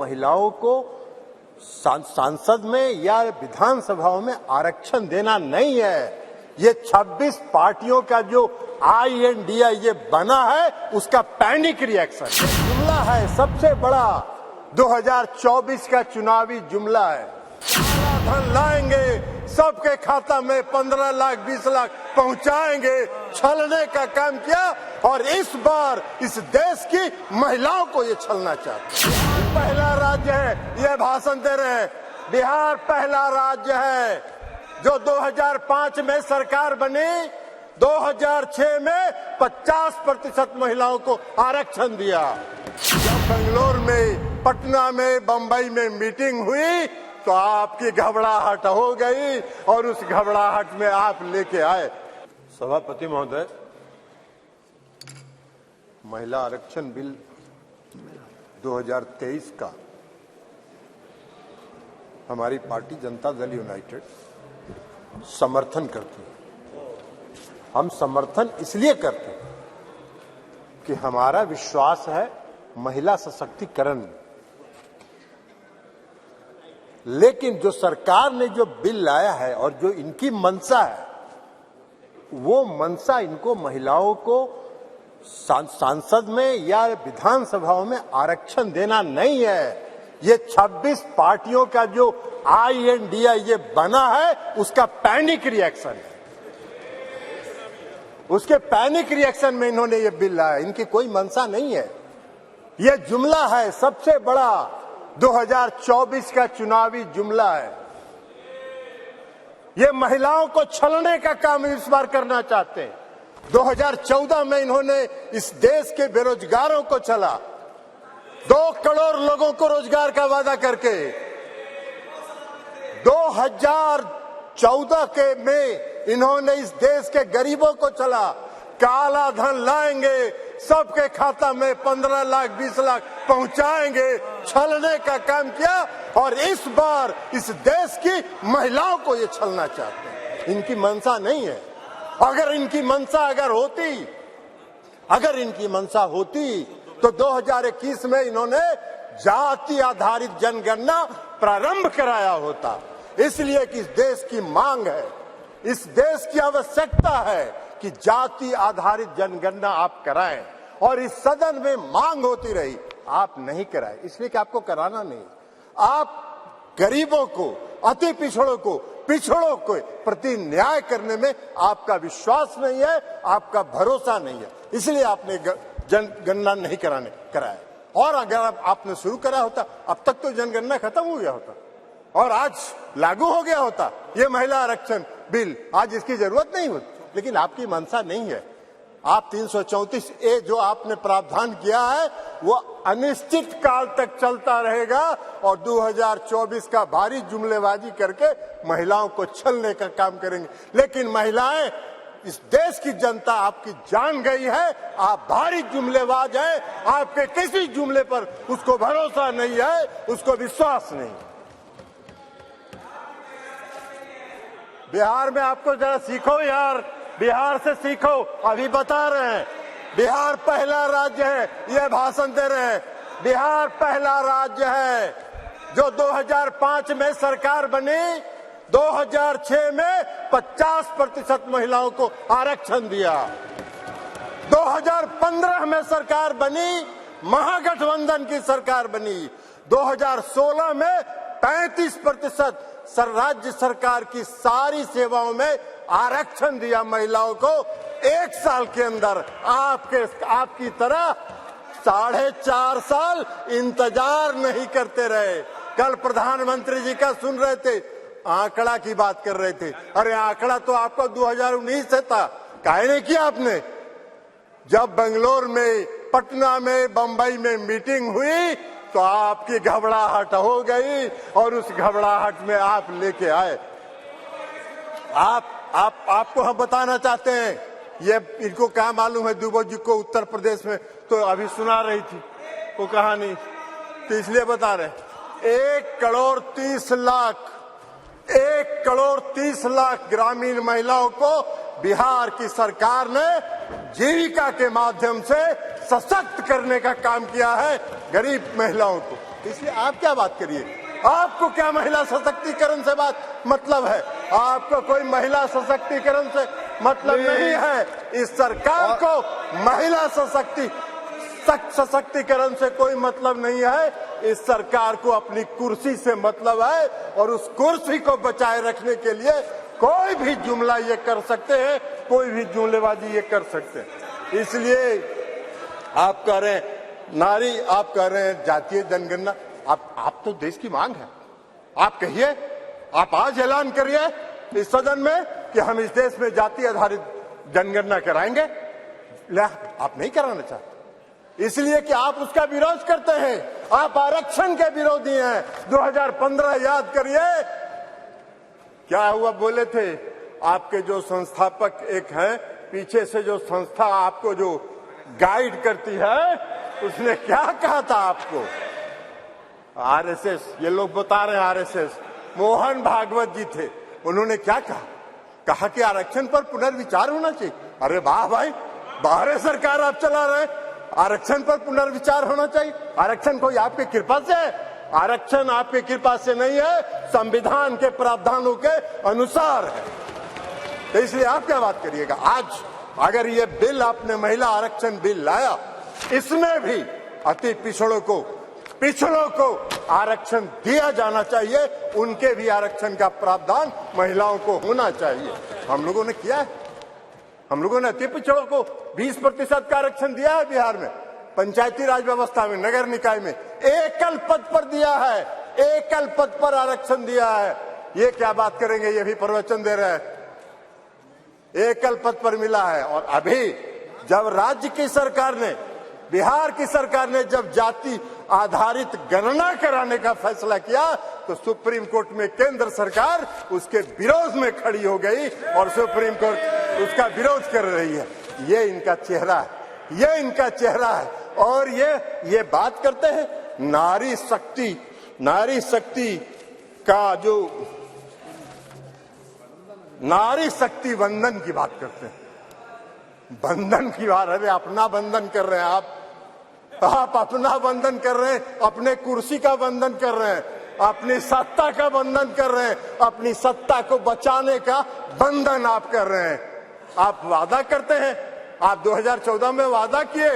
महिलाओं को सांसद में या विधानसभाओं में आरक्षण देना नहीं है। ये 26 पार्टियों का जो INDA ये बना है उसका पैनिक रिएक्शन जुमला है, सबसे बड़ा 2024 का चुनावी जुमला है। धन लाएंगे, सबके खाता में 15 लाख 20 लाख पहुंचाएंगे, छलने का काम किया और इस बार इस देश की महिलाओं को ये छलना चाहते हैं। पहला राज्य है, ये भाषण दे रहे हैं, बिहार पहला राज्य है जो 2005 में सरकार बनी, 2006 में 50% महिलाओं को आरक्षण दिया। जब बेंगलोर में, पटना में, बंबई में मीटिंग हुई तो आपकी घबराहट हो गई और उस घबराहट में आप लेके आए। सभापति महोदय, महिला आरक्षण बिल 2023 का हमारी पार्टी जनता दल यूनाइटेड समर्थन करती है। हम समर्थन इसलिए करते हैं कि हमारा विश्वास है महिला सशक्तिकरण में। लेकिन जो सरकार ने जो बिल लाया है और जो इनकी मंशा है, वो मंशा इनको महिलाओं को सांसद में या विधानसभाओं में आरक्षण देना नहीं है। ये 26 पार्टियों का जो INDA ये बना है उसका पैनिक रिएक्शन है। उसके पैनिक रिएक्शन में इन्होंने ये बिल लाया, इनकी कोई मंशा नहीं है। ये जुमला है, सबसे बड़ा 2024 का चुनावी जुमला है। ये महिलाओं को छलने का काम इस बार करना चाहते हैं। 2014 में इन्होंने इस देश के बेरोजगारों को छला, 2 करोड़ लोगों को रोजगार का वादा करके 2014 के में इन्होंने इस देश के गरीबों को छला, काला धन लाएंगे, सबके खाता में 15 लाख 20 लाख पहुंचाएंगे, छलने का काम किया और इस बार इस देश की महिलाओं को ये छलना चाहते हैं। इनकी मंशा नहीं है। अगर इनकी मंशा होती तो 2021 में इन्होंने जाति आधारित जनगणना प्रारंभ कराया होता। इसलिए कि इस देश की मांग है, इस देश की आवश्यकता है कि जाति आधारित जनगणना आप कराएं और इस सदन में मांग होती रही, आप नहीं कराए। इसलिए कि आपको कराना नहीं, आप गरीबों को, अति पिछड़ों को प्रति न्याय करने में आपका विश्वास नहीं है, आपका भरोसा नहीं है, इसलिए आपने जनगणना नहीं कराया। और अगर आपने शुरू करा होता, अब तक तो जनगणना खत्म हो गया होता और आज लागू हो गया होता ये महिला आरक्षण बिल, आज इसकी जरूरत नहीं होती। लेकिन आपकी मंशा नहीं है। आप 334A जो आपने प्रावधान किया है वो अनिश्चित काल तक चलता रहेगा और 2024 का भारी जुमलेबाजी करके महिलाओं को छलने का काम करेंगे। लेकिन महिलाएं, इस देश की जनता आपकी जान गई है, आप भारी जुमलेबाज हैं, आपके किसी जुमले पर उसको भरोसा नहीं है, उसको विश्वास नहीं। बिहार में आपको जरा सीखो यार, बिहार से सीखो। अभी बता रहे हैं बिहार पहला राज्य है, ये भाषण दे रहे हैं, बिहार पहला राज्य है जो 2005 में सरकार बनी, 2006 में 50% महिलाओं को आरक्षण दिया। 2015 में सरकार बनी, महागठबंधन की सरकार बनी, 2016 में 35% राज्य सरकार की सारी सेवाओं में आरक्षण दिया महिलाओं को। 1 साल के अंदर आपकी तरह 4.5 साल इंतजार नहीं करते रहे। कल प्रधानमंत्री जी का सुन रहे थे, आंकड़ा की बात कर रहे थे। अरे आंकड़ा तो आपका 2019 से था, काहे नहीं किया आपने? जब बेंगलोर में, पटना में, बंबई में मीटिंग हुई तो आपकी घबराहट हो गई और उस घबराहट में आप लेके आए। आपको हम बताना चाहते हैं, ये इनको क्या मालूम है दुबे जी को उत्तर प्रदेश में तो अभी सुना रही थी वो कहानी, तो इसलिए बता रहे 1 करोड़ 30 लाख ग्रामीण महिलाओं को बिहार की सरकार ने जीविका के माध्यम से सशक्त करने का काम किया है। गरीब महिलाओं को इसलिए आप क्या बात करिए, आपको क्या महिला सशक्तिकरण से बात मतलब है? आपको कोई महिला सशक्तिकरण से मतलब नहीं है। इस सरकार को महिला सशक्तिकरण से कोई मतलब नहीं है। इस सरकार को अपनी कुर्सी से मतलब है और उस कुर्सी को बचाए रखने के लिए कोई भी जुमला ये कर सकते हैं, कोई भी जुमलेबाजी ये कर सकते हैं। इसलिए आप कह रहे हैं नारी, आप कह रहे हैं जातीय जनगणना, आप तो देश की मांग है, आप कहिए, आप आज ऐलान करिए इस सदन में कि हम इस देश में जाति आधारित जनगणना कराएंगे। आप नहीं कराना चाहते इसलिए कि आप उसका विरोध करते हैं, आप आरक्षण के विरोधी हैं। 2015 याद करिए क्या हुआ, बोले थे आपके जो संस्थापक एक हैं, पीछे से जो संस्था आपको जो गाइड करती है, उसने क्या कहा था आपको? आरएसएस, ये लोग बता रहे हैं आरएसएस, मोहन भागवत जी थे, उन्होंने क्या कहा कि आरक्षण पर पुनर्विचार होना चाहिए। अरे वाह भाई, बाहर सरकार आप चला रहे हैं, आरक्षण पर पुनर्विचार होना चाहिए। आरक्षण कोई आपकी कृपा से है? आरक्षण आपकी कृपा से नहीं है, संविधान के प्रावधानों के अनुसार है। तो इसलिए आप क्या बात करिएगा? आज अगर ये बिल आपने महिला आरक्षण बिल लाया, इसमें भी अति पिछड़ों को आरक्षण दिया जाना चाहिए, उनके भी आरक्षण का प्रावधान महिलाओं को होना चाहिए। हम लोगों ने किया है, हम लोगों ने अति पिछड़ों को 20% का आरक्षण दिया है बिहार में, पंचायती राज व्यवस्था में, नगर निकाय में एकल पद पर दिया है, एकल पद पर आरक्षण दिया है। ये क्या बात करेंगे, ये भी प्रवचन दे रहे हैं, एकल पद पर मिला है। और अभी जब राज्य की सरकार ने, बिहार की सरकार ने जब जाति आधारित गणना कराने का फैसला किया, तो सुप्रीम कोर्ट में केंद्र सरकार उसके विरोध में खड़ी हो गई और सुप्रीम कोर्ट उसका विरोध कर रही है। ये इनका चेहरा है, ये इनका चेहरा है। और ये बात करते हैं नारी शक्ति का, जो नारी शक्ति बंधन की बात करते हैं, बंधन की बात। अरे अपना बंधन कर रहे हैं आप अपना बंधन कर रहे हैं, अपने कुर्सी का बंधन कर रहे हैं, अपनी सत्ता का बंधन कर रहे हैं, अपनी सत्ता को बचाने का बंधन आप कर रहे हैं। आप वादा करते हैं, आप 2014 में वादा किए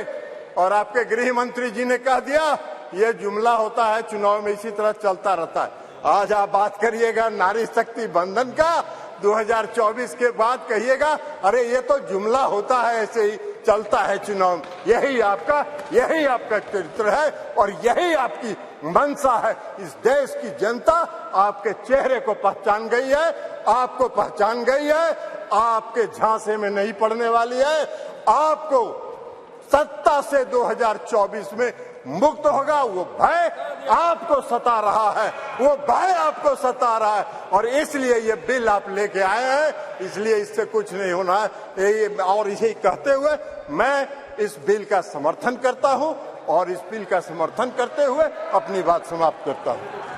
और आपके गृह मंत्री जी ने कह दिया ये जुमला होता है, चुनाव में इसी तरह चलता रहता है। आज आप बात करिएगा नारी शक्ति बंधन का, 2024 के बाद कहिएगा अरे ये तो जुमला होता है, ऐसे ही चलता है चुनाव। यही आपका चरित्र है और यही आपकी मंशा है। इस देश की जनता आपके चेहरे को पहचान गई है, आपको पहचान गई है, आपके झांसे में नहीं पड़ने वाली है। आपको सत्ता से 2024 में मुक्त होगा, वो भय आपको सता रहा है, वो भय आपको सता रहा है। और इसलिए ये बिल आप लेके आए हैं, इसलिए इससे कुछ नहीं होना है। और इसे कहते हुए मैं इस बिल का समर्थन करता हूं और इस बिल का समर्थन करते हुए अपनी बात समाप्त करता हूं।